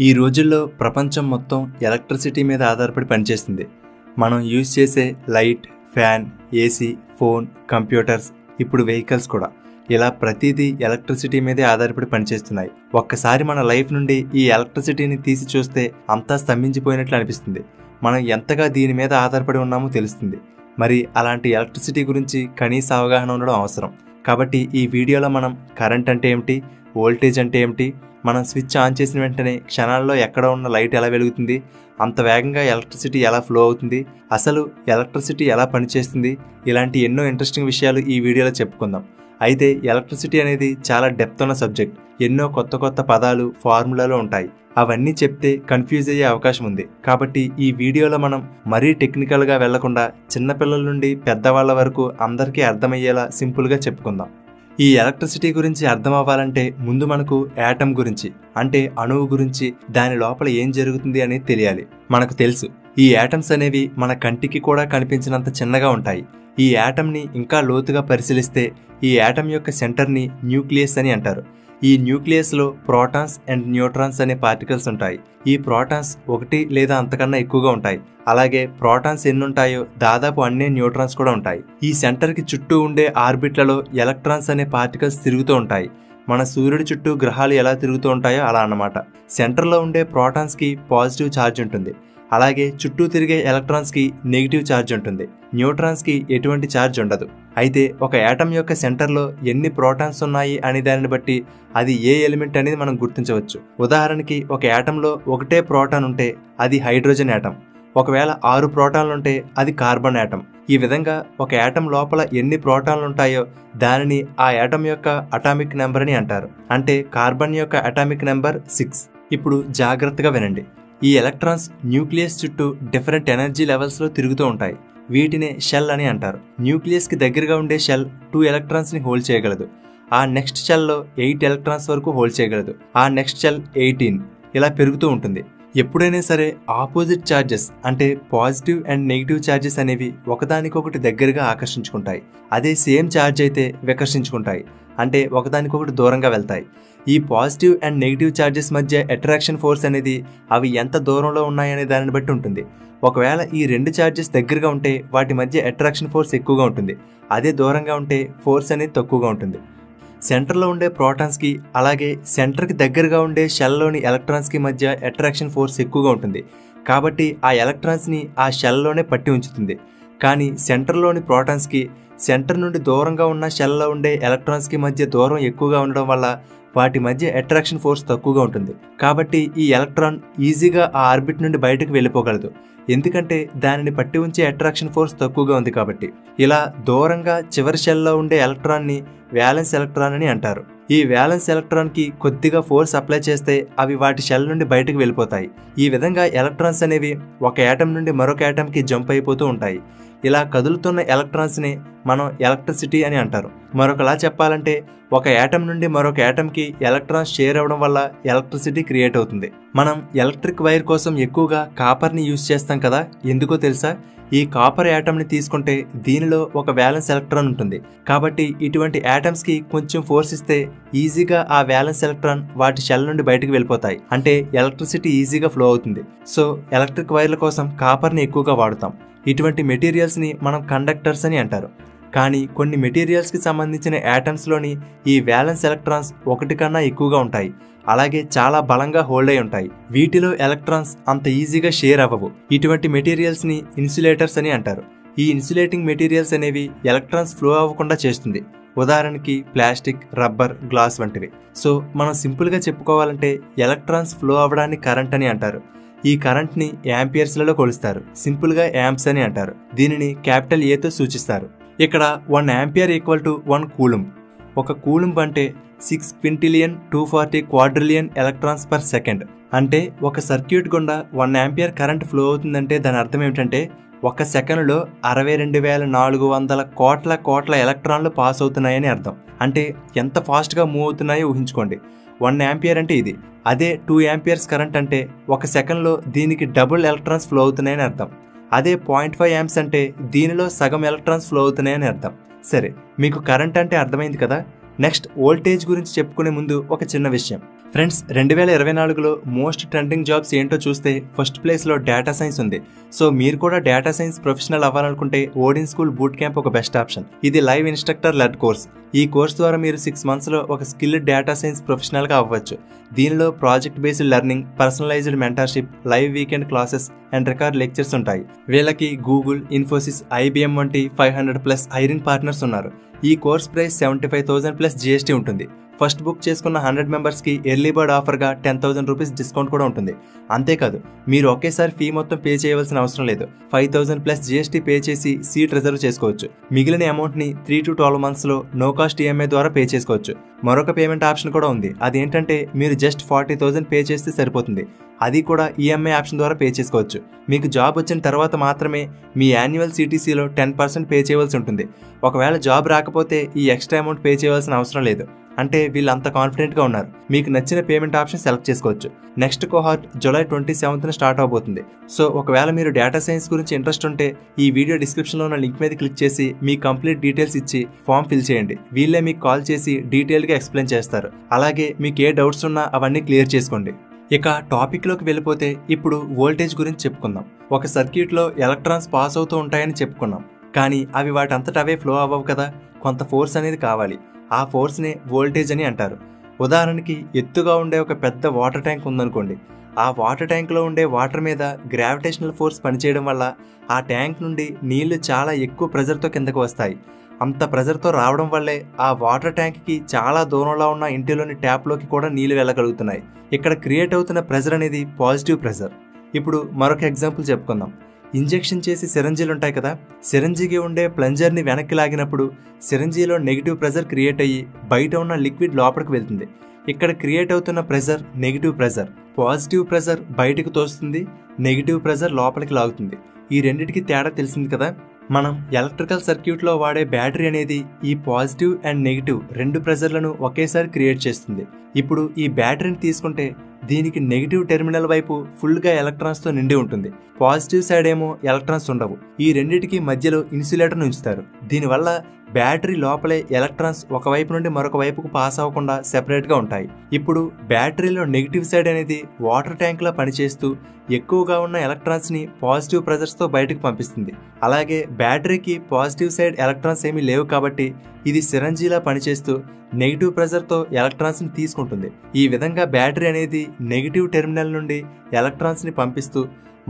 ఈ రోజుల్లో ప్రపంచం మొత్తం ఎలక్ట్రిసిటీ మీద ఆధారపడి పనిచేస్తుంది. మనం యూజ్ చేసే light, fan, AC, phone, computers, ఇప్పుడు వెహికల్స్ కూడా ఇలా ప్రతిదీ ఎలక్ట్రిసిటీ మీదే ఆధారపడి పనిచేస్తున్నాయి. ఒక్కసారి మన లైఫ్ నుండి ఈ ఎలక్ట్రిసిటీని తీసి చూస్తే అంతా స్తంభించిపోయినట్లు అనిపిస్తుంది. మనం ఎంతగా దీని మీద ఆధారపడి ఉన్నామో తెలుస్తుంది. మరి అలాంటి ఎలక్ట్రిసిటీ గురించి కనీస అవగాహన ఉండడం అవసరం. కాబట్టి ఈ వీడియోలో మనం కరెంట్ అంటే ఏమిటి, వోల్టేజ్ అంటే ఏమిటి, మనం స్విచ్ ఆన్ చేసిన వెంటనే క్షణాల్లో ఎక్కడ ఉన్న లైట్ ఎలా వెలుగుతుంది, అంత వేగంగా ఎలక్ట్రిసిటీ ఎలా ఫ్లో అవుతుంది, అసలు ఎలక్ట్రిసిటీ ఎలా పనిచేస్తుంది, ఇలాంటి ఎన్నో ఇంట్రెస్టింగ్ విషయాలు ఈ వీడియోలో చెప్పుకుందాం. అయితే ఎలక్ట్రిసిటీ అనేది చాలా డెప్త్ ఉన్న సబ్జెక్ట్. ఎన్నో కొత్త కొత్త పదాలు, ఫార్ములాలు ఉంటాయి. అవన్నీ చెప్తే కన్ఫ్యూజ్ అయ్యే అవకాశం ఉంది. కాబట్టి ఈ వీడియోలో మనం మరీ టెక్నికల్గా వెళ్లకుండా చిన్నపిల్లల నుండి పెద్దవాళ్ల వరకు అందరికీ అర్థమయ్యేలా సింపుల్గా చెప్పుకుందాం. ఈ ఎలక్ట్రిసిటీ గురించి అర్థం అవ్వాలంటే ముందు మనకు యాటమ్ గురించి, అంటే అణువు గురించి, దాని లోపల ఏం జరుగుతుంది అనేది తెలియాలి. మనకు తెలుసు ఈ యాటమ్స్ అనేవి మన కంటికి కూడా కనిపించినంత చిన్నగా ఉంటాయి. ఈ యాటమ్ని ఇంకా లోతుగా పరిశీలిస్తే ఈ యాటమ్ యొక్క సెంటర్ని న్యూక్లియస్ అని అంటారు. ఈ న్యూక్లియస్లో ప్రోటాన్స్ అండ్ న్యూట్రాన్స్ అనే పార్టికల్స్ ఉంటాయి. ఈ ప్రోటాన్స్ ఒకటి లేదా అంతకన్నా ఎక్కువగా ఉంటాయి. అలాగే ప్రోటాన్స్ ఎన్ని ఉంటాయో దాదాపు అన్నే న్యూట్రాన్స్ కూడా ఉంటాయి. ఈ సెంటర్కి చుట్టూ ఉండే ఆర్బిట్లలో ఎలక్ట్రాన్స్ అనే పార్టికల్స్ తిరుగుతూ ఉంటాయి. మన సూర్యుడి చుట్టూ గ్రహాలు ఎలా తిరుగుతూ ఉంటాయో అలా అన్నమాట. సెంటర్లో ఉండే ప్రోటాన్స్కి పాజిటివ్ ఛార్జ్ ఉంటుంది. అలాగే చుట్టూ తిరిగే ఎలక్ట్రాన్స్కి నెగిటివ్ ఛార్జ్ ఉంటుంది. న్యూట్రాన్స్కి ఎటువంటి ఛార్జ్ ఉండదు. అయితే ఒక యాటమ్ యొక్క సెంటర్లో ఎన్ని ప్రోటాన్స్ ఉన్నాయి అనే దానిని బట్టి అది ఏ ఎలిమెంట్ అనేది మనం గుర్తించవచ్చు. ఉదాహరణకి ఒక యాటంలో ఒకటే ప్రోటాన్ ఉంటే అది హైడ్రోజన్ యాటమ్. ఒకవేళ 6 ప్రోటాన్లు ఉంటే అది కార్బన్ యాటమ్. ఈ విధంగా ఒక యాటమ్ లోపల ఎన్ని ప్రోటాన్లు ఉంటాయో దానిని ఆ యాటమ్ యొక్క అటామిక్ నెంబర్ అని అంటారు. అంటే కార్బన్ యొక్క అటామిక్ నెంబర్ 6. ఇప్పుడు జాగ్రత్తగా వినండి. ఈ ఎలక్ట్రాన్స్ న్యూక్లియస్ చుట్టూ డిఫరెంట్ ఎనర్జీ లెవెల్స్లో తిరుగుతూ ఉంటాయి. వీటినే షెల్ అని అంటారు. న్యూక్లియస్కి దగ్గరగా ఉండే షెల్ 2 ఎలక్ట్రాన్స్ని హోల్డ్ చేయగలదు. ఆ నెక్స్ట్ షెల్లో 8 ఎలక్ట్రాన్స్ వరకు హోల్డ్ చేయగలదు. ఆ నెక్స్ట్ షెల్ 18. ఇలా పెరుగుతూ ఉంటుంది. ఎప్పుడైనా సరే ఆపోజిట్ ఛార్జెస్, అంటే పాజిటివ్ అండ్ నెగిటివ్ ఛార్జెస్ అనేవి ఒకదానికొకటి దగ్గరగా ఆకర్షించుకుంటాయి. అదే సేమ్ ఛార్జ్ అయితే వికర్షించుకుంటాయి, అంటే ఒకదానికొకటి దూరంగా వెళ్తాయి. ఈ పాజిటివ్ అండ్ నెగిటివ్ ఛార్జెస్ మధ్య అట్రాక్షన్ ఫోర్స్ అనేది అవి ఎంత దూరంలో ఉన్నాయనే దానిని బట్టి ఉంటుంది. ఒకవేళ ఈ 2 ఛార్జెస్ దగ్గరగా ఉంటే వాటి మధ్య అట్రాక్షన్ ఫోర్స్ ఎక్కువగా ఉంటుంది. అదే దూరంగా ఉంటే ఫోర్స్ అనేది తక్కువగా ఉంటుంది. సెంటర్లో ఉండే ప్రోటాన్స్కి అలాగే సెంటర్కి దగ్గరగా ఉండే షెల్లోని ఎలక్ట్రాన్స్కి మధ్య అట్రాక్షన్ ఫోర్స్ ఎక్కువగా ఉంటుంది. కాబట్టి ఆ ఎలక్ట్రాన్స్ని ఆ షెల్లోనే పట్టి ఉంచుతుంది. కానీ సెంటర్లోని ప్రోటాన్స్కి సెంటర్ నుండి దూరంగా ఉన్న షెల్లో ఉండే ఎలక్ట్రాన్స్కి మధ్య దూరం ఎక్కువగా ఉండడం వల్ల వాటి మధ్య అట్రాక్షన్ ఫోర్స్ తక్కువగా ఉంటుంది. కాబట్టి ఈ ఎలక్ట్రాన్ ఈజీగా ఆ ఆర్బిట్ నుండి బయటకు వెళ్ళిపోగలదు. ఎందుకంటే దానిని పట్టి ఉంచే అట్రాక్షన్ ఫోర్స్ తక్కువగా ఉంది కాబట్టి. ఇలా దూరంగా చివరి షెల్లో ఉండే ఎలక్ట్రాన్ని వ్యాలెన్స్ ఎలక్ట్రాన్ అని అంటారు. ఈ వ్యాలెన్స్ ఎలక్ట్రాన్కి కొద్దిగా ఫోర్స్ అప్లై చేస్తే అవి వాటి షెల్ నుండి బయటకు వెళ్ళిపోతాయి. ఈ విధంగా ఎలక్ట్రాన్స్ అనేవి ఒక యాటమ్ నుండి మరొక యాటమ్కి జంప్ అయిపోతూ ఉంటాయి. ఇలా కదులుతున్న ఎలక్ట్రాన్స్ని మనం ఎలక్ట్రిసిటీ అని అంటారు. మరొకలా చెప్పాలంటే ఒక యాటమ్ నుండి మరొక యాటమ్కి ఎలక్ట్రాన్స్ షేర్ అవ్వడం వల్ల ఎలక్ట్రిసిటీ క్రియేట్ అవుతుంది. మనం ఎలక్ట్రిక్ వైర్ కోసం ఎక్కువగా కాపర్ని యూజ్ చేస్తాం కదా, ఎందుకో తెలుసా? ఈ కాపర్ యాటమ్ని తీసుకుంటే దీనిలో ఒక వ్యాలెన్స్ ఎలక్ట్రాన్ ఉంటుంది. కాబట్టి ఇటువంటి యాటమ్స్కి కొంచెం ఫోర్స్ ఇస్తే ఈజీగా ఆ వ్యాలెన్స్ ఎలక్ట్రాన్ వాటి షెల్ నుండి బయటకు వెళ్ళిపోతాయి. అంటే ఎలక్ట్రిసిటీ ఈజీగా ఫ్లో అవుతుంది. సో ఎలక్ట్రిక్ వైర్ల కోసం కాపర్ని ఎక్కువగా వాడుతాం. ఇటువంటి మెటీరియల్స్ని మనం కండక్టర్స్ అని అంటారు. కానీ కొన్ని మెటీరియల్స్కి సంబంధించిన యాటమ్స్లోని ఈ వ్యాలెన్స్ ఎలక్ట్రాన్స్ ఒకటి కన్నా ఎక్కువగా ఉంటాయి. అలాగే చాలా బలంగా హోల్డ్ అయి ఉంటాయి. వీటిలో ఎలక్ట్రాన్స్ అంత ఈజీగా షేర్ అవ్వవు. ఇటువంటి మెటీరియల్స్ని ఇన్సులేటర్స్ అని అంటారు. ఈ ఇన్సులేటింగ్ మెటీరియల్స్ అనేవి ఎలక్ట్రాన్స్ ఫ్లో అవ్వకుండా చేస్తుంది. ఉదాహరణకి ప్లాస్టిక్, రబ్బర్, గ్లాస్ వంటివి. సో మనం సింపుల్గా చెప్పుకోవాలంటే ఎలక్ట్రాన్స్ ఫ్లో అవ్వడాన్ని కరెంట్ అని అంటారు. ఈ కరెంట్ని యాంపియర్స్లలో కొలుస్తారు. సింపుల్గా యాంప్స్ అని అంటారు. దీనిని క్యాపిటల్ ఏతో సూచిస్తారు. ఇక్కడ 1 యాంపియర్ ఈక్వల్ టు 1 కూలుంబ్. ఒక కూలుంబ్ అంటే 6 quintillion 240 quadrillion electrons per second. అంటే ఒక సర్క్యూట్ గుండా 1 యాంపియర్ కరెంట్ ఫ్లో అవుతుందంటే దాని అర్థం ఏమిటంటే ఒక సెకండ్లో 62,400 కోట్ల ఎలక్ట్రాన్లు పాస్ అవుతున్నాయని అర్థం. అంటే ఎంత ఫాస్ట్గా మూవ్ అవుతున్నాయో ఊహించుకోండి. 1 యాంపియర్ అంటే ఇది. అదే 2 యాంపియర్స్ కరెంట్ అంటే ఒక సెకండ్లో దీనికి డబుల్ ఎలక్ట్రాన్స్ ఫ్లో అవుతున్నాయని అర్థం. అదే 0.5 యాంప్స్ అంటే దీనిలో సగం ఎలక్ట్రాన్స్ ఫ్లో అవుతున్నాయని అర్థం. సరే, మీకు కరెంట్ అంటే అర్థమైంది కదా. నెక్స్ట్ వోల్టేజ్ గురించి చెప్పుకునే ముందు ఒక చిన్న విషయం. ఫ్రెండ్స్ 2024లో మోస్ట్ ట్రెండింగ్ జాబ్స్ ఏంటో చూస్తే ఫస్ట్ ప్లేస్లో డేటా సైన్స్ ఉంది. సో మీరు కూడా డేటా సైన్స్ ప్రొఫెషనల్ అవ్వాలనుకుంటే ఓడిన్ స్కూల్ బూట్ క్యాంప్ ఒక బెస్ట్ ఆప్షన్. ఇది లైవ్ ఇన్స్ట్రక్టర్ లెడ్ కోర్స్. ఈ కోర్స్ ద్వారా మీరు 6 monthsలో ఒక స్కిల్డ్ డేటా సైన్స్ ప్రొఫెషనల్గా అవ్వచ్చు. దీనిలో project based learning, personalised mentorship, live weekend classes and record lectures ఉంటాయి. వీళ్ళకి గూగుల్, ఇన్ఫోసిస్, IBM వంటి 500+ హైరింగ్ పార్ట్నర్స్ ఉన్నారు. ఈ కోర్స్ ప్రైస్ 75,000+ GST ఉంటుంది. ఫస్ట్ బుక్ చేసుకున్న 100 మెంబర్స్కి ఎర్లీ బర్డ్ ఆఫర్గా 10,000 రూపీస్ డిస్కౌంట్ కూడా ఉంటుంది. అంతేకాదు, మీరు ఒకేసారి ఫీ మొత్తం పే చేయవలసిన అవసరం లేదు. 5,000+ GST పే చేసి సీట్ రిజర్వ్ చేసుకోవచ్చు. మిగిలిన అమౌంట్ని 3 to 12 monthsలో నో కాస్ట్ EMI ద్వారా పే చేసుకోవచ్చు. మరొక పేమెంట్ ఆప్షన్ కూడా ఉంది. అదేంటంటే మీరు జస్ట్ 40,000 పే చేస్తే సరిపోతుంది. అది కూడా EMI ఆప్షన్ ద్వారా పే చేసుకోవచ్చు. మీకు జాబ్ వచ్చిన తర్వాత మాత్రమే మీ యాన్యువల్ CTCలో 10% పే చేయవలసి ఉంటుంది. ఒకవేళ జాబ్ రాకపోతే ఈ ఎక్స్ట్రా అమౌంట్ పే చేయవలసిన అవసరం లేదు. అంటే వీళ్ళు అంత కాన్ఫిడెంట్గా ఉన్నారు. మీకు నచ్చిన పేమెంట్ ఆప్షన్ సెలెక్ట్ చేసుకోవచ్చు. Next cohort July 27th start అవబోతుంది. సో ఒకవేళ మీరు డేటా సైన్స్ గురించి ఇంట్రెస్ట్ ఉంటే ఈ వీడియో డిస్క్రిప్షన్లో ఉన్న లింక్ మీద క్లిక్ చేసి మీ కంప్లీట్ డీటెయిల్స్ ఇచ్చి ఫామ్ ఫిల్ చేయండి. వీళ్ళే మీకు కాల్ చేసి డీటెయిల్గా ఎక్స్ప్లెయిన్ చేస్తారు. అలాగే మీకు ఏ డౌట్స్ ఉన్నా అవన్నీ క్లియర్ చేసుకోండి. ఇక టాపిక్లోకి వెళ్ళిపోతే ఇప్పుడు వోల్టేజ్ గురించి చెప్పుకుందాం. ఒక సర్క్యూట్లో ఎలక్ట్రాన్స్ పాస్ అవుతూ ఉంటాయని చెప్పుకున్నాం. కానీ అవి వాటంతట అవే ఫ్లో అవ్వవు కదా, కొంత ఫోర్స్ అనేది కావాలి. ఆ ఫోర్స్నే వోల్టేజ్ అని అంటారు. ఉదాహరణకి ఎత్తుగా ఉండే ఒక పెద్ద వాటర్ ట్యాంక్ ఉందనుకోండి. ఆ వాటర్ ట్యాంక్లో ఉండే వాటర్ మీద గ్రావిటేషనల్ ఫోర్స్ పనిచేయడం వల్ల ఆ ట్యాంక్ నుండి నీళ్లు చాలా ఎక్కువ ప్రెజర్తో కిందకు వస్తాయి. అంత ప్రెజర్తో రావడం వల్లే ఆ వాటర్ ట్యాంక్కి చాలా దూరంలో ఉన్న ఇంటిలోని ట్యాప్లోకి కూడా నీళ్లు వెళ్ళగలుగుతున్నాయి. ఇక్కడ క్రియేట్ అవుతున్న ప్రెజర్ అనేది పాజిటివ్ ప్రెజర్. ఇప్పుడు మరొక ఎగ్జాంపుల్ చెప్పుకుందాం. ఇంజెక్షన్ చేసి సిరంజీలు ఉంటాయి కదా, సిరంజీకి ఉండే ప్లంజర్ని వెనక్కి లాగినప్పుడు సిరంజీలో నెగిటివ్ ప్రెజర్ క్రియేట్ అయ్యి బయట ఉన్న లిక్విడ్ లోపలికి వెళ్తుంది. ఇక్కడ క్రియేట్ అవుతున్న pressure negative pressure. Positive pressure బయటకు తోస్తుంది, నెగిటివ్ ప్రెజర్ లోపలికి లాగుతుంది. ఈ రెండిటికి తేడా తెలిసింది కదా. మనం ఎలక్ట్రికల్ సర్క్యూట్లో వాడే బ్యాటరీ అనేది ఈ పాజిటివ్ అండ్ నెగిటివ్ 2 ప్రెజర్లను ఒకేసారి క్రియేట్ చేస్తుంది. ఇప్పుడు ఈ బ్యాటరీని తీసుకుంటే దీనికి నెగిటివ్ టెర్మినల్ వైపు ఫుల్గా ఎలక్ట్రాన్స్తో నిండి ఉంటుంది. పాజిటివ్ సైడ్ ఏమో ఎలక్ట్రాన్స్ ఉండవు. ఈ రెండిటికి మధ్యలో ఇన్సులేటర్ను ఉంచుతారు. దీనివల్ల బ్యాటరీ లోపలే ఎలక్ట్రాన్స్ ఒకవైపు నుండి మరొక వైపుకు పాస్ అవ్వకుండా సెపరేట్గా ఉంటాయి. ఇప్పుడు బ్యాటరీలో నెగిటివ్ సైడ్ అనేది వాటర్ ట్యాంక్లా పనిచేస్తూ ఎక్కువగా ఉన్న ఎలక్ట్రాన్స్ని పాజిటివ్ ప్రెజర్స్తో బయటకు పంపిస్తుంది. అలాగే బ్యాటరీకి పాజిటివ్ సైడ్ ఎలక్ట్రాన్స్ ఏమీ లేవు కాబట్టి ఇది సిరంజీలా పనిచేస్తూ నెగిటివ్ ప్రెజర్తో ఎలక్ట్రాన్స్ని తీసుకుంటుంది. ఈ విధంగా బ్యాటరీ అనేది నెగిటివ్ టెర్మినల్ నుండి ఎలక్ట్రాన్స్ని పంపిస్తూ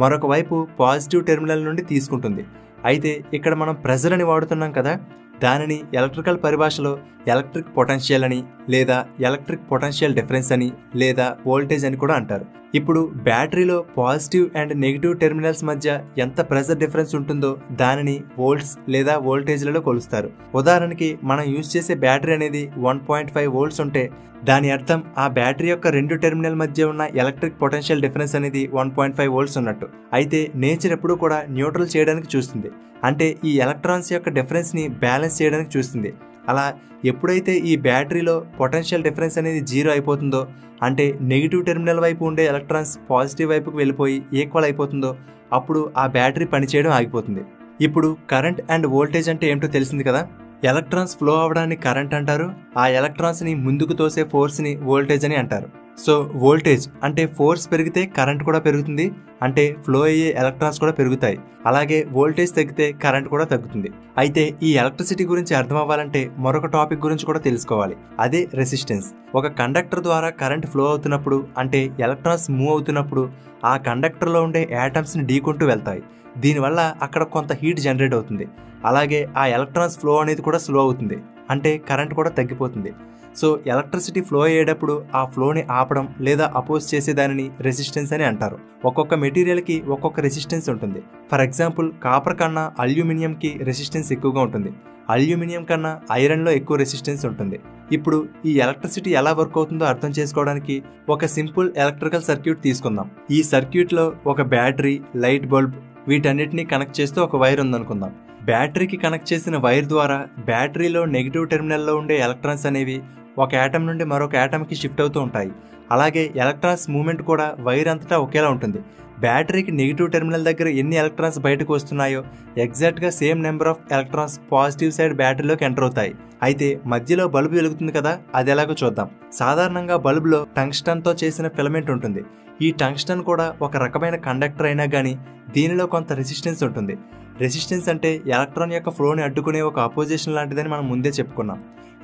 మరొక వైపు పాజిటివ్ టెర్మినల్ నుండి తీసుకుంటుంది. అయితే ఇక్కడ మనం ప్రెజర్ అని వాడుతున్నాం కదా, దానిని ఎలక్ట్రికల్ పరిభాషలో ఎలక్ట్రిక్ పొటెన్షియల్ అని, లేదా ఎలక్ట్రిక్ పొటెన్షియల్ డిఫరెన్స్ అని, లేదా వోల్టేజ్ అని కూడా అంటారు. ఇప్పుడు బ్యాటరీలో పాజిటివ్ అండ్ నెగిటివ్ టెర్మినల్స్ మధ్య ఎంత ప్రెజర్ డిఫరెన్స్ ఉంటుందో దానిని వోల్ట్స్ లేదా వోల్టేజ్లలో కొలుస్తారు. ఉదాహరణకి మనం యూజ్ చేసే బ్యాటరీ అనేది 1.5 volts ఉంటే దాని అర్థం ఆ బ్యాటరీ యొక్క 2 టెర్మినల్ మధ్య ఉన్న ఎలక్ట్రిక్ పొటెన్షియల్ డిఫరెన్స్ అనేది 1.5 volts ఉన్నట్టు. అయితే నేచర్ ఎప్పుడూ కూడా న్యూట్రల్ చేయడానికి చూస్తుంది. అంటే ఈ ఎలక్ట్రాన్స్ యొక్క డిఫరెన్స్ని బ్యాలెన్స్ చేయడానికి చూస్తుంది. అలా ఎప్పుడైతే ఈ బ్యాటరీలో పొటెన్షియల్ డిఫరెన్స్ అనేది 0 అయిపోతుందో, అంటే నెగిటివ్ టెర్మినల్ వైపు ఉండే ఎలక్ట్రాన్స్ పాజిటివ్ వైపుకు వెళ్ళిపోయి ఈక్వల్ అయిపోతుందో, అప్పుడు ఆ బ్యాటరీ పనిచేయడం ఆగిపోతుంది. ఇప్పుడు కరెంట్ అండ్ వోల్టేజ్ అంటే ఏమిటో తెలిసింది కదా. ఎలక్ట్రాన్స్ ఫ్లో అవ్వడాన్ని కరెంట్ అంటారు. ఆ ఎలక్ట్రాన్స్ని ముందుకు తోసే ఫోర్స్ని వోల్టేజ్ అని అంటారు. సో వోల్టేజ్ అంటే ఫోర్స్ పెరిగితే కరెంట్ కూడా పెరుగుతుంది, అంటే ఫ్లో అయ్యే ఎలక్ట్రాన్స్ కూడా పెరుగుతాయి. అలాగే వోల్టేజ్ తగ్గితే కరెంట్ కూడా తగ్గుతుంది. అయితే ఈ ఎలక్ట్రిసిటీ గురించి అర్థం అవ్వాలంటే మరొక టాపిక్ గురించి కూడా తెలుసుకోవాలి. అదే రెసిస్టెన్స్. ఒక కండక్టర్ ద్వారా కరెంట్ ఫ్లో అవుతున్నప్పుడు, అంటే ఎలక్ట్రాన్స్ మూవ్ అవుతున్నప్పుడు ఆ కండక్టర్లో ఉండే యాటమ్స్ని ఢీకొంటూ వెళ్తాయి. దీనివల్ల అక్కడ కొంత హీట్ జనరేట్ అవుతుంది. అలాగే ఆ ఎలక్ట్రాన్స్ ఫ్లో అనేది కూడా స్లో అవుతుంది, అంటే కరెంట్ కూడా తగ్గిపోతుంది. సో ఎలక్ట్రిసిటీ ఫ్లో అయ్యేటప్పుడు ఆ ఫ్లోని ఆపడం లేదా అపోజ్ చేసే దానిని రెసిస్టెన్స్ అని అంటారు. ఒక్కొక్క మెటీరియల్కి ఒక్కొక్క రెసిస్టెన్స్ ఉంటుంది. ఫర్ ఎగ్జాంపుల్ కాపర్ కన్నా అల్యూమినియంకి రెసిస్టెన్స్ ఎక్కువగా ఉంటుంది. అల్యూమినియం కన్నా ఐరన్లో ఎక్కువ రెసిస్టెన్స్ ఉంటుంది. ఇప్పుడు ఈ ఎలక్ట్రిసిటీ ఎలా వర్క్ అవుతుందో అర్థం చేసుకోవడానికి ఒక సింపుల్ ఎలక్ట్రికల్ సర్క్యూట్ తీసుకుందాం. ఈ సర్క్యూట్లో ఒక బ్యాటరీ, లైట్ బల్బ్ వీటన్నిటిని కనెక్ట్ చేస్తూ ఒక వైర్ ఉందనుకుందాం. బ్యాటరీకి కనెక్ట్ చేసిన వైర్ ద్వారా బ్యాటరీలో నెగిటివ్ టెర్మినల్లో ఉండే ఎలక్ట్రాన్స్ అనేవి ఒక యాటమ్ నుండి మరొక యాటమ్కి షిఫ్ట్ అవుతూ ఉంటాయి. అలాగే ఎలక్ట్రాన్స్ మూవ్మెంట్ కూడా వైర్ అంతటా ఒకేలా ఉంటుంది. బ్యాటరీకి నెగిటివ్ టెర్మినల్ దగ్గర ఎన్ని ఎలక్ట్రాన్స్ బయటకు వస్తున్నాయో ఎగ్జాక్ట్గా same number of electrons positive side బ్యాటరీలోకి ఎంటర్ అవుతాయి. అయితే మధ్యలో బల్బు వెలుగుతుంది కదా, అది ఎలాగో చూద్దాం. సాధారణంగా బల్బులో టంగ్స్టన్తో చేసిన ఫిలమెంట్ ఉంటుంది. ఈ టంగ్స్టన్ కూడా ఒక రకమైన కండక్టర్ అయినా కానీ దీనిలో కొంత రెసిస్టెన్స్ ఉంటుంది. రెసిస్టెన్స్ అంటే ఎలక్ట్రాన్ యొక్క ఫ్లోని అడ్డుకునే ఒక అపోజిషన్ లాంటిదని మనం ముందే చెప్పుకున్నాం.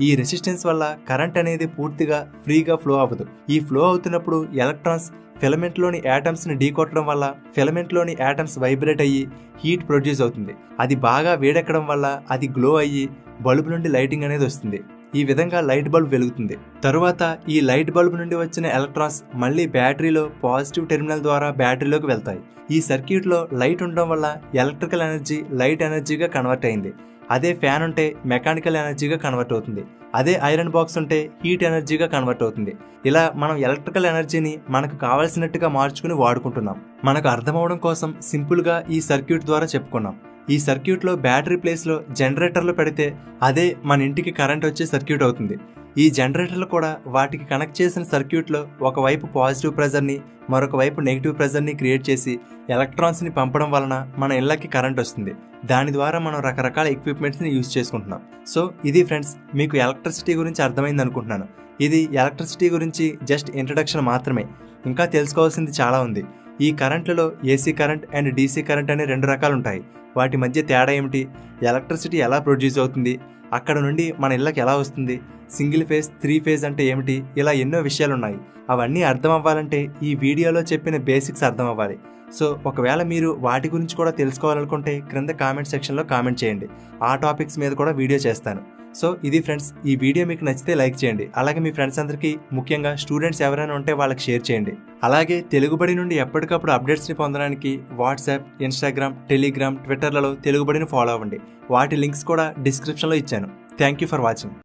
ఈ రెసిస్టెన్స్ వల్ల కరెంట్ అనేది పూర్తిగా ఫ్రీగా ఫ్లో అవ్వదు. ఈ ఫ్లో అవుతున్నప్పుడు ఎలక్ట్రాన్స్ ఫిలమెంట్లోని యాటమ్స్ని ఢీకొట్టడం వల్ల ఫిలమెంట్లోని యాటమ్స్ వైబ్రేట్ అయ్యి హీట్ ప్రొడ్యూస్ అవుతుంది. అది బాగా వేడెక్కడం వల్ల అది గ్లో అయ్యి బల్బు నుండి లైటింగ్ అనేది వస్తుంది. ఈ విధంగా లైట్ బల్బ్ వెలుగుతుంది. తరువాత ఈ లైట్ బల్బ్ నుండి వచ్చిన ఎలక్ట్రాన్స్ మళ్ళీ బ్యాటరీలో పాజిటివ్ టెర్మినల్ ద్వారా బ్యాటరీలోకి వెళ్తాయి. ఈ సర్క్యూట్లో లైట్ ఉండడం వల్ల ఎలక్ట్రికల్ ఎనర్జీ లైట్ ఎనర్జీగా కన్వర్ట్ అయింది. అదే ఫ్యాన్ ఉంటే మెకానికల్ ఎనర్జీగా కన్వర్ట్ అవుతుంది. అదే ఐరన్ బాక్స్ ఉంటే హీట్ ఎనర్జీగా కన్వర్ట్ అవుతుంది. ఇలా మనం ఎలక్ట్రికల్ ఎనర్జీని మనకు కావాల్సినట్టుగా మార్చుకుని వాడుకుంటున్నాం. మనకు అర్థమవడం కోసం సింపుల్గా ఈ సర్క్యూట్ ద్వారా చెప్పుకున్నాం. ఈ సర్క్యూట్లో బ్యాటరీ ప్లేస్లో జనరేటర్లు పెడితే అదే మన ఇంటికి కరెంట్ వచ్చే సర్క్యూట్ అవుతుంది. ఈ జనరేటర్లు కూడా వాటికి కనెక్ట్ చేసిన సర్క్యూట్లో ఒకవైపు పాజిటివ్ ప్రెజర్ని మరొక వైపు నెగిటివ్ ప్రెజర్ని క్రియేట్ చేసి ఎలక్ట్రాన్స్ని పంపడం వలన మన ఇళ్ళకి కరెంట్ వస్తుంది. దాని ద్వారా మనం రకరకాల ఎక్విప్మెంట్స్ని యూజ్ చేసుకుంటున్నాం. సో ఇది ఫ్రెండ్స్, మీకు ఎలక్ట్రిసిటీ గురించి అర్థమైంది అనుకుంటున్నాను. ఇది ఎలక్ట్రిసిటీ గురించి జస్ట్ ఇంట్రడక్షన్ మాత్రమే. ఇంకా తెలుసుకోవాల్సింది చాలా ఉంది. ఈ కరెంట్లలో AC current and DC current అనే 2 రకాలు ఉంటాయి. వాటి మధ్య తేడా ఏమిటి, ఎలక్ట్రిసిటీ ఎలా ప్రొడ్యూస్ అవుతుంది, అక్కడ నుండి మన ఇళ్ళకి ఎలా వస్తుంది, సింగిల్ ఫేజ్ 3 ఫేజ్ అంటే ఏమిటి, ఇలా ఎన్నో విషయాలు ఉన్నాయి. అవన్నీ అర్థం అవ్వాలంటే ఈ వీడియోలో చెప్పిన బేసిక్స్ అర్థం అవ్వాలి. సో ఒకవేళ మీరు వాటి గురించి కూడా తెలుసుకోవాలనుకుంటే క్రింద కామెంట్ సెక్షన్లో కామెంట్ చేయండి. ఆ టాపిక్స్ మీద కూడా వీడియో చేస్తాను. సో ఇది ఫ్రెండ్స్, ఈ వీడియో మీకు నచ్చితే లైక్ చేయండి. అలాగే మీ ఫ్రెండ్స్ అందరికీ, ముఖ్యంగా స్టూడెంట్స్ ఎవరైనా ఉంటే వాళ్ళకి షేర్ చేయండి. అలాగే తెలుగుబడి నుండి ఎప్పటికప్పుడు అప్డేట్స్ని పొందడానికి వాట్సాప్, ఇన్స్టాగ్రామ్, టెలిగ్రామ్, ట్విట్టర్లలో తెలుగుబడిని ఫాలో అవ్వండి. వాటి లింక్స్ కూడా డిస్క్రిప్షన్లో ఇచ్చాను. Thank you for watching.